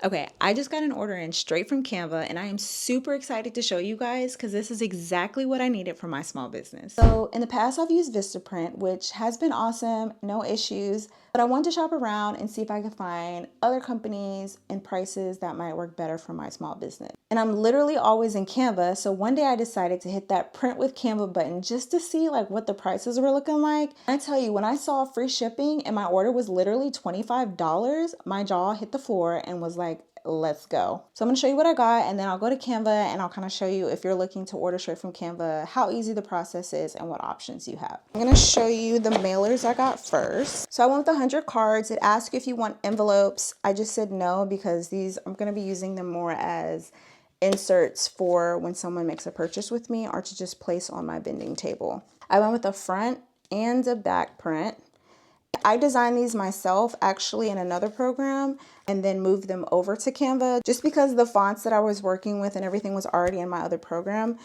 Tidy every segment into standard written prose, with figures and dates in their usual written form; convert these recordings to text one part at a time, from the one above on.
Okay, I just got an order in straight from Canva and I am super excited to show you guys because this is exactly what I needed for my small business. So in the past, I've used Vistaprint, which has been awesome, no issues, but I wanted to shop around and see if I could find other companies and prices that might work better for my small business. And I'm literally always in Canva, so one day I decided to hit that print with Canva button just to see like what the prices were looking like. I tell you, when I saw free shipping and my order was literally $25, my jaw hit the floor and was like, let's go. So I'm going to show you what I got, and then I'll go to Canva and I'll kind of show you, if you're looking to order straight from Canva, how easy the process is and what options you have. I'm going to show you the mailers I got first. So I went with 100 cards. It asks you if you want envelopes. I just said no because these, I'm going to be using them more as inserts for when someone makes a purchase with me or to just place on my vending table. I went with a front and a back print. I designed these myself actually in another program and then moved them over to Canva just because the fonts that I was working with and everything was already in my other program.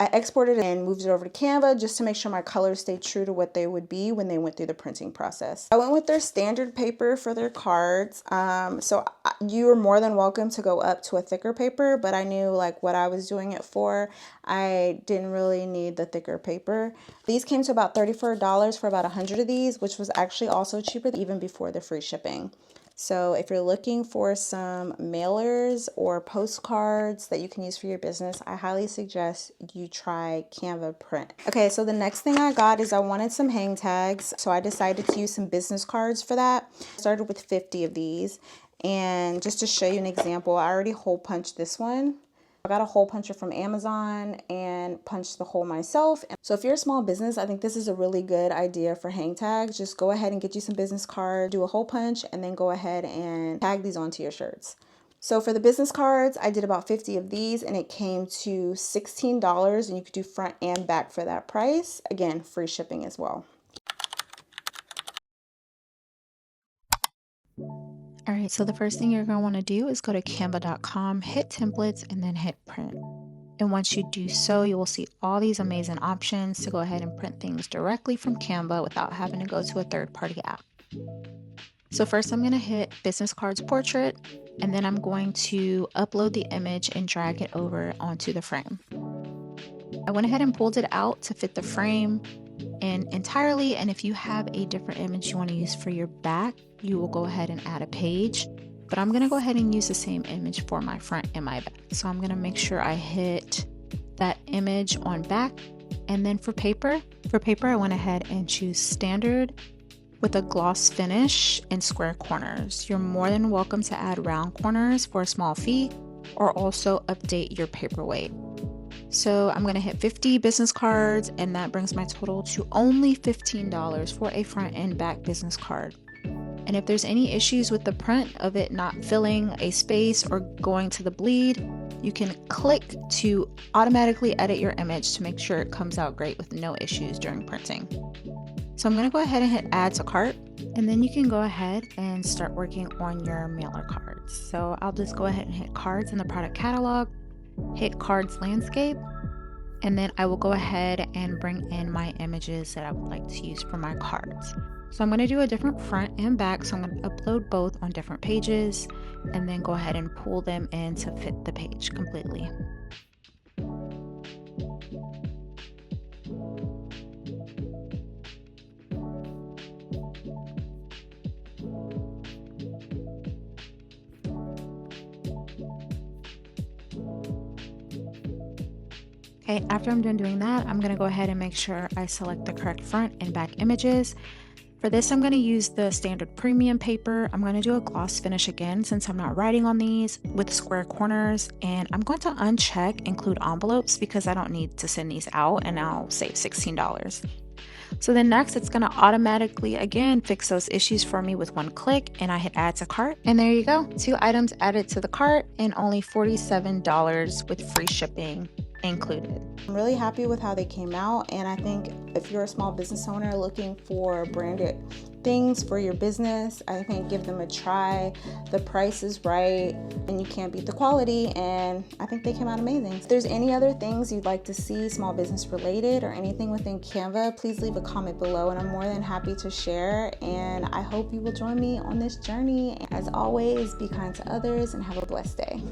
I exported it and moved it over to Canva just to make sure my colors stayed true to what they would be when they went through the printing process. I went with their standard paper for their cards. So you are more than welcome to go up to a thicker paper, but I knew like what I was doing it for. I didn't really need the thicker paper. These came to about $34 for about 100 of these, which was actually also cheaper even before the free shipping. So if you're looking for some mailers or postcards that you can use for your business, I highly suggest you try Canva Print. Okay, so the next thing I got is I wanted some hang tags. So I decided to use some business cards for that. I started with 50 of these. And just to show you an example, I already hole punched this one. I got a hole puncher from Amazon and punched the hole myself. So if you're a small business, I think this is a really good idea for hang tags. Just go ahead and get you some business cards, do a hole punch, and then go ahead and tag these onto your shirts. So for the business cards, I did about 50 of these and it came to $16, and you could do front and back for that price. Again, free shipping as well. All right, so the first thing you're going to want to do is go to canva.com, hit templates, and then hit print. And once you do so, you will see all these amazing options to go ahead and print things directly from Canva without having to go to a third-party app. So first I'm going to hit business cards portrait, and then I'm going to upload the image and drag it over onto the frame. I went ahead and pulled it out to fit the frame and entirely, and if you have a different image you want to use for your back, you will go ahead and add a page. But I'm going to go ahead and use the same image for my front and my back. So I'm going to make sure I hit that image on back. And then for paper I went ahead and choose standard with a gloss finish and square corners. You're more than welcome to add round corners for a small fee or also update your paperweight. So I'm going to hit 50 business cards, and that brings my total to only $15 for a front and back business card. And if there's any issues with the print of it not filling a space or going to the bleed, you can click to automatically edit your image to make sure it comes out great with no issues during printing. So I'm going to go ahead and hit add to cart, and then you can go ahead and start working on your mailer cards. So I'll just go ahead and hit cards in the product catalog, hit cards landscape, and then I will go ahead and bring in my images that I would like to use for my cards. So I'm going to do a different front and back, so I'm going to upload both on different pages and then go ahead and pull them in to fit the page completely. Okay, after I'm done doing that, I'm going to go ahead and make sure I select the correct front and back images. For this, I'm going to use the standard premium paper. I'm going to do a gloss finish again since I'm not writing on these with square corners, and I'm going to uncheck include envelopes because I don't need to send these out, and I'll save $16. So then next, it's going to automatically again fix those issues for me with one click, and I hit add to cart, and there you go, 2 items added to the cart and only $47 with free shipping. included. I'm really happy with how they came out, and I think if you're a small business owner looking for branded things for your business, I think give them a try. The price is right and you can't beat the quality, and I think they came out amazing. If there's any other things you'd like to see small business related or anything within Canva, please leave a comment below and I'm more than happy to share, and I hope you will join me on this journey. As always, be kind to others and have a blessed day.